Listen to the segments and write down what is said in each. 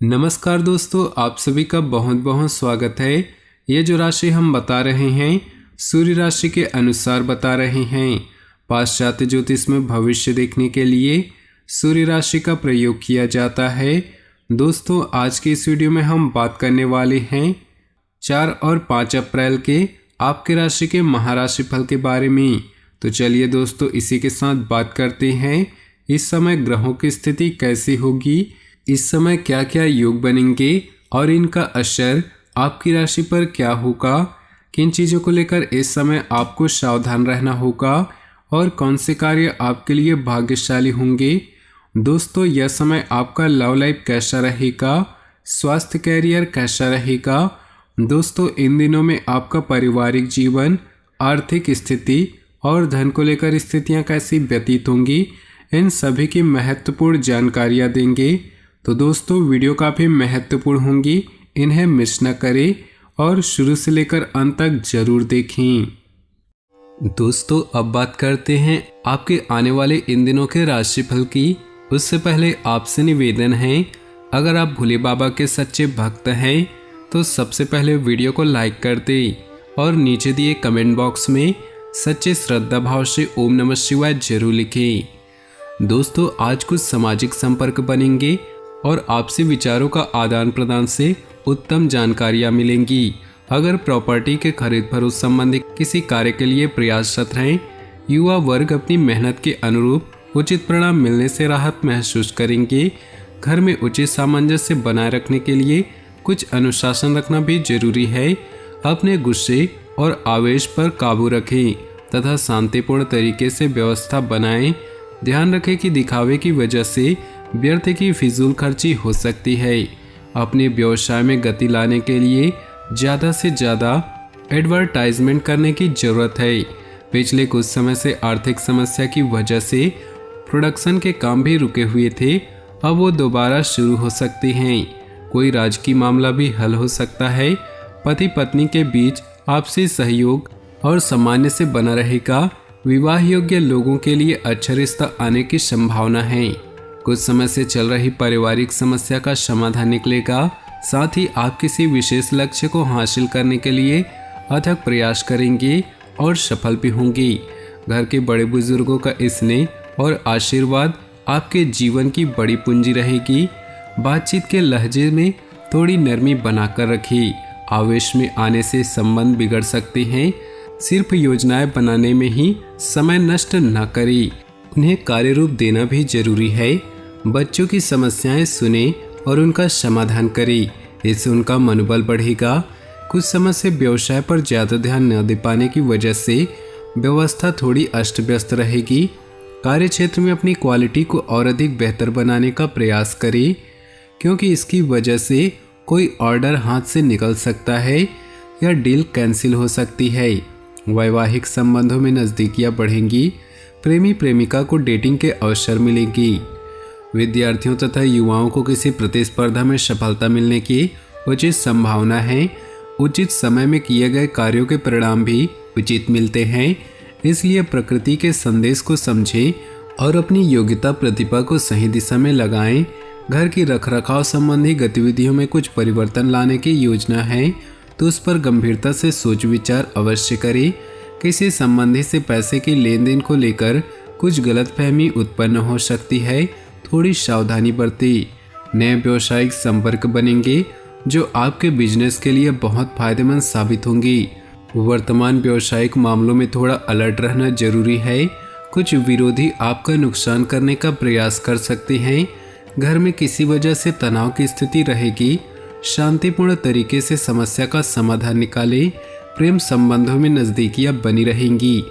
नमस्कार दोस्तों, आप सभी का बहुत बहुत स्वागत है। ये जो राशि हम बता रहे हैं सूर्य राशि के अनुसार बता रहे हैं। पाश्चात्य ज्योतिष में भविष्य देखने के लिए सूर्य राशि का प्रयोग किया जाता है। दोस्तों, आज की इस वीडियो में हम बात करने वाले हैं 4 और 5 अप्रैल के आपके राशि के महाराशि फल के बारे में। तो चलिए दोस्तों, इसी के साथ बात करते हैं इस समय ग्रहों की स्थिति कैसी होगी, इस समय क्या क्या योग बनेंगे और इनका असर आपकी राशि पर क्या होगा, किन चीज़ों को लेकर इस समय आपको सावधान रहना होगा और कौन से कार्य आपके लिए भाग्यशाली होंगे। दोस्तों, यह समय आपका लव लाइफ कैसा रहेगा, स्वास्थ्य कैरियर कैसा रहेगा। दोस्तों, इन दिनों में आपका पारिवारिक जीवन, आर्थिक स्थिति और धन को लेकर स्थितियां कैसी व्यतीत होंगी, इन सभी की महत्वपूर्ण जानकारियां देंगे। तो दोस्तों, वीडियो काफ़ी महत्वपूर्ण होंगी, इन्हें मिस न करें और शुरू से लेकर अंत तक जरूर देखें। दोस्तों, अब बात करते हैं आपके आने वाले इन दिनों के राशिफल की। उससे पहले आपसे निवेदन है, अगर आप भोले बाबा के सच्चे भक्त हैं तो सबसे पहले वीडियो को लाइक कर दें और नीचे दिए कमेंट बॉक्स में सच्चे श्रद्धा भाव से ओम नमः शिवाय जरूर लिखें। दोस्तों, आज कुछ सामाजिक संपर्क बनेंगे और आपसी विचारों का आदान प्रदान से उत्तम जानकारियां मिलेंगी। अगर प्रॉपर्टी के खरीद फरोख्त संबंधी किसी कार्य के लिए प्रयासरत हैं, युवा वर्ग अपनी मेहनत के अनुरूप उचित परिणाम मिलने से राहत महसूस करेंगे। घर में उचित सामंजस्य बनाए रखने के लिए कुछ अनुशासन रखना भी जरूरी है। अपने गुस्से और आवेश पर काबू रखें तथा शांतिपूर्ण तरीके से व्यवस्था बनाएं। ध्यान रखें कि दिखावे की वजह से व्यर्थ की फिजूल खर्ची हो सकती है। अपने व्यवसाय में गति लाने के लिए ज़्यादा से ज़्यादा एडवर्टाइजमेंट करने की ज़रूरत है। पिछले कुछ समय से आर्थिक समस्या की वजह से प्रोडक्शन के काम भी रुके हुए थे, अब वो दोबारा शुरू हो सकते हैं। कोई राजकीय मामला भी हल हो सकता है। पति पत्नी के बीच आपसी सहयोग और सामान्य से बना रहेगा। विवाह योग्य लोगों के लिए अच्छा रिश्ता आने की संभावना है। कुछ समय से चल रही पारिवारिक समस्या का समाधान निकलेगा। साथ ही आप किसी विशेष लक्ष्य को हासिल करने के लिए अथक प्रयास करेंगे और सफल भी होंगे। घर के बड़े बुजुर्गों का स्नेह और आशीर्वाद आपके जीवन की बड़ी पूंजी रहेगी। बातचीत के लहजे में थोड़ी नरमी बनाकर रखिए। आवेश में आने से संबंध बिगड़ सकते हैं। सिर्फ योजनाएं बनाने में ही समय नष्ट न करें, उन्हें कार्य रूप देना भी जरूरी है। बच्चों की समस्याएं सुने और उनका समाधान करें, इससे उनका मनोबल बढ़ेगा। कुछ समय से व्यवसाय पर ज़्यादा ध्यान न दे पाने की वजह से व्यवस्था थोड़ी अस्त व्यस्त रहेगी। कार्य क्षेत्र में अपनी क्वालिटी को और अधिक बेहतर बनाने का प्रयास करें, क्योंकि इसकी वजह से कोई ऑर्डर हाथ से निकल सकता है या डील कैंसिल हो सकती है। वैवाहिक संबंधों में नज़दीकियां बढ़ेंगी। प्रेमी प्रेमिका को डेटिंग के अवसर मिलेंगी। विद्यार्थियों तथा युवाओं को किसी प्रतिस्पर्धा में सफलता मिलने की उचित संभावना है। उचित समय में किए गए कार्यों के परिणाम भी उचित मिलते हैं, इसलिए प्रकृति के संदेश को समझें और अपनी योग्यता प्रतिभा को सही दिशा में लगाएं। घर की रखरखाव संबंधी गतिविधियों में कुछ परिवर्तन लाने की योजना है, तो उस पर गंभीरता से सोच विचार अवश्य करें। किसी संबंधी से पैसे की लेन देन को लेकर कुछ गलतफहमी उत्पन्न हो सकती है, थोड़ी सावधानी बरतें। नए व्यावसायिक संपर्क बनेंगे जो आपके बिजनेस के लिए बहुत फायदेमंद साबित होंगी। वर्तमान व्यावसायिक मामलों में थोड़ा अलर्ट रहना जरूरी है। कुछ विरोधी आपका नुकसान करने का प्रयास कर सकते हैं। घर में किसी वजह से तनाव की स्थिति रहेगी। शांतिपूर्ण तरीके से समस्या का समाधान निकालें। प्रेम संबंधों में नज़दीकियां बनी रहेंगी।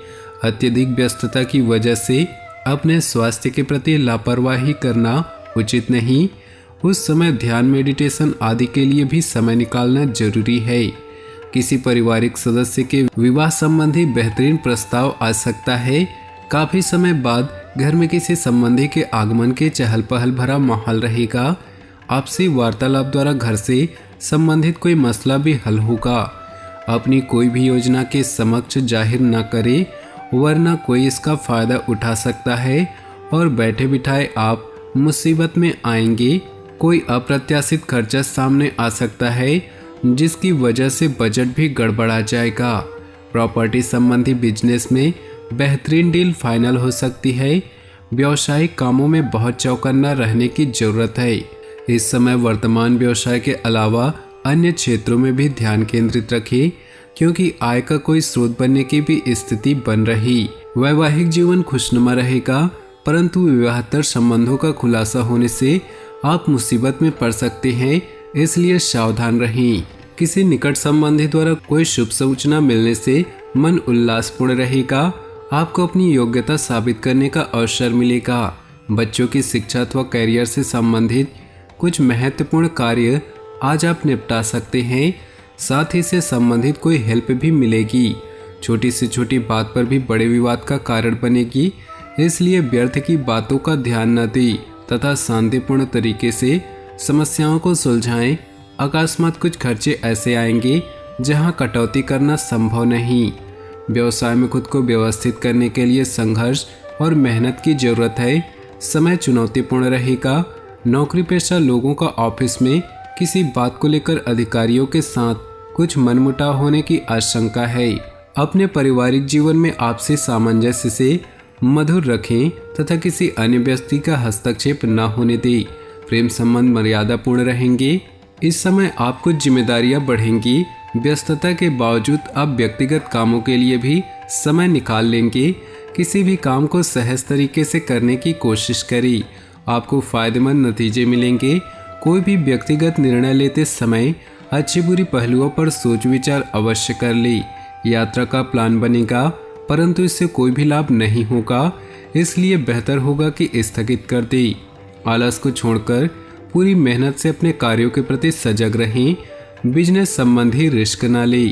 अत्यधिक व्यस्तता की वजह से अपने स्वास्थ्य के प्रति लापरवाही करना उचित नहीं। उस समय ध्यान, मेडिटेशन आदि के लिए भी समय निकालना जरूरी है। किसी पारिवारिक सदस्य के विवाह संबंधी बेहतरीन प्रस्ताव आ सकता है। काफ़ी समय बाद घर में किसी संबंधी के आगमन के चहल पहल भरा माहौल रहेगा। आपसी वार्तालाप द्वारा घर से संबंधित कोई मसला भी हल होगा। अपनी कोई भी योजना के समक्ष जाहिर न करें, वरना कोई इसका फ़ायदा उठा सकता है और बैठे बिठाए आप मुसीबत में आएंगे। कोई अप्रत्याशित खर्चा सामने आ सकता है जिसकी वजह से बजट भी गड़बड़ा जाएगा। प्रॉपर्टी संबंधी बिजनेस में बेहतरीन डील फाइनल हो सकती है। व्यावसायिक कामों में बहुत चौकन्ना रहने की जरूरत है। इस समय वर्तमान व्यवसाय के अलावा अन्य क्षेत्रों में भी ध्यान केंद्रित रखें, क्योंकि आय का कोई स्रोत बनने की भी स्थिति बन रही। वैवाहिक जीवन खुशनुमा रहेगा, परंतु विवाहेतर संबंधों का खुलासा होने से आप मुसीबत में पड़ सकते हैं, इसलिए सावधान रहें। किसी निकट संबंधी द्वारा कोई शुभ सूचना मिलने से मन उल्लासपूर्ण रहेगा। आपको अपनी योग्यता साबित करने का अवसर मिलेगा। बच्चों की शिक्षा अथवा करियर से संबंधित कुछ महत्वपूर्ण कार्य आज आप निपटा सकते हैं। साथ ही से संबंधित कोई हेल्प भी मिलेगी। छोटी से छोटी बात पर भी बड़े विवाद का कारण बनेगी, इसलिए व्यर्थ की बातों का ध्यान न दें तथा शांतिपूर्ण तरीके से समस्याओं को सुलझाएं। अकस्मात कुछ खर्चे ऐसे आएंगे जहां कटौती करना संभव नहीं। व्यवसाय में खुद को व्यवस्थित करने के लिए संघर्ष और मेहनत की जरूरत है। समय चुनौतीपूर्ण रहेगा। नौकरी पेशा लोगों का ऑफिस में किसी बात को लेकर अधिकारियों के साथ कुछ मनमुटाव होने की आशंका है। अपने पारिवारिक जीवन में आपसी सामंजस्य से मधुर रखें तथा किसी अन्य व्यक्ति का हस्तक्षेप न होने दें। प्रेम संबंध मर्यादापूर्ण रहेंगे। इस समय आपको जिम्मेदारियां बढ़ेंगी। व्यस्तता के बावजूद आप व्यक्तिगत कामों के लिए भी समय निकाल लेंगे। किसी भी काम को सहज तरीके से करने की कोशिश करें। आपको फायदेमंद नतीजे मिलेंगे। कोई भी व्यक्तिगत निर्णय लेते समय अच्छी बुरी पहलुओं पर सोच विचार अवश्य कर ले। यात्रा का प्लान बनेगा, परंतु इससे कोई भी लाभ नहीं होगा, इसलिए बेहतर होगा कि स्थगित कर दे। आलस को छोड़कर पूरी मेहनत से अपने कार्यों के प्रति सजग रहें। बिजनेस संबंधी रिस्क न ले।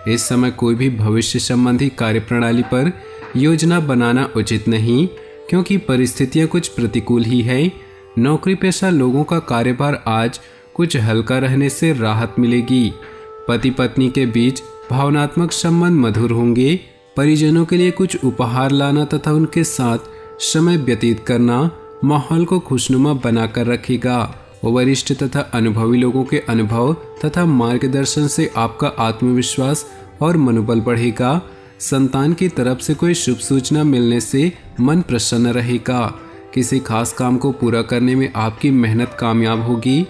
इस समय कोई भी भविष्य संबंधी कार्यप्रणाली पर योजना बनाना उचित नहीं, क्योंकि परिस्थितियां कुछ प्रतिकूल ही है। नौकरी पेशा लोगों का कार्यभार आज कुछ हल्का रहने से राहत मिलेगी। पति पत्नी के बीच भावनात्मक संबंध मधुर होंगे। परिजनों के लिए कुछ उपहार लाना तथा उनके साथ समय व्यतीत करना माहौल को खुशनुमा बनाकर रखेगा। वरिष्ठ तथा अनुभवी लोगों के अनुभव तथा मार्गदर्शन से आपका आत्मविश्वास और मनोबल बढ़ेगा। संतान की तरफ से कोई शुभ सूचना मिलने से मन प्रसन्न रहेगा। किसी खास काम को पूरा करने में आपकी मेहनत कामयाब होगी।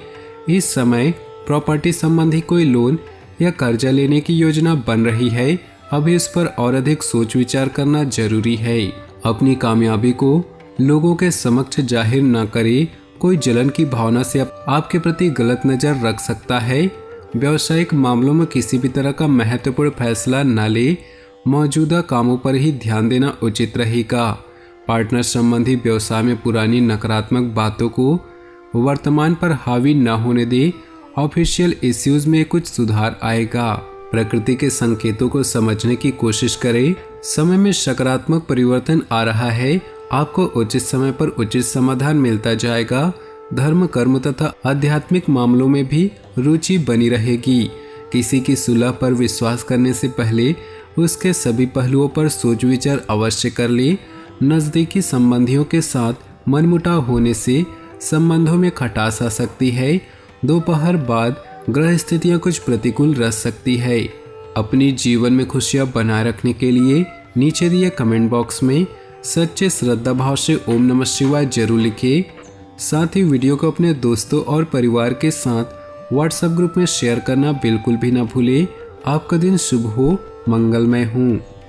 इस समय प्रॉपर्टी संबंधी कोई लोन या कर्जा लेने की योजना बन रही है। अभी इस पर और अधिक सोच विचार करना जरूरी है। अपनी कामयाबी को लोगों के समक्ष जाहिर न करें। कोई जलन की भावना से आपके प्रति गलत नजर रख सकता है। व्यावसायिक मामलों में किसी भी तरह का महत्वपूर्ण फैसला न ले। मौजूदा कामों पर ही ध्यान देना उचित रहेगा। पार्टनर संबंधी व्यवसाय में पुरानी नकारात्मक बातों को वर्तमान पर हावी न होने दे। ऑफिशियल इश्यूज में कुछ सुधार आएगा। प्रकृति के संकेतों को समझने की कोशिश करें। समय में सकारात्मक परिवर्तन आ रहा है। आपको उचित समय पर उचित समाधान मिलता जाएगा। धर्म कर्म तथा आध्यात्मिक मामलों में भी रुचि बनी रहेगी। किसी की सुलह पर विश्वास करने से पहले उसके सभी पहलुओं पर सोच विचार अवश्य कर ले। नजदीकी संबंधियों के साथ मनमुटाव होने से संबंधों में खटास आ सकती है। दोपहर बाद ग्रह स्थितियां कुछ प्रतिकूल रह सकती है। अपनी जीवन में खुशियां बनाए रखने के लिए नीचे दिए कमेंट बॉक्स में सच्चे श्रद्धा भाव से ओम नमः शिवाय जरूर लिखिए। साथ ही वीडियो को अपने दोस्तों और परिवार के साथ व्हाट्सएप ग्रुप में शेयर करना बिल्कुल भी ना भूलें। आपका दिन शुभ हो, मंगलमय हो।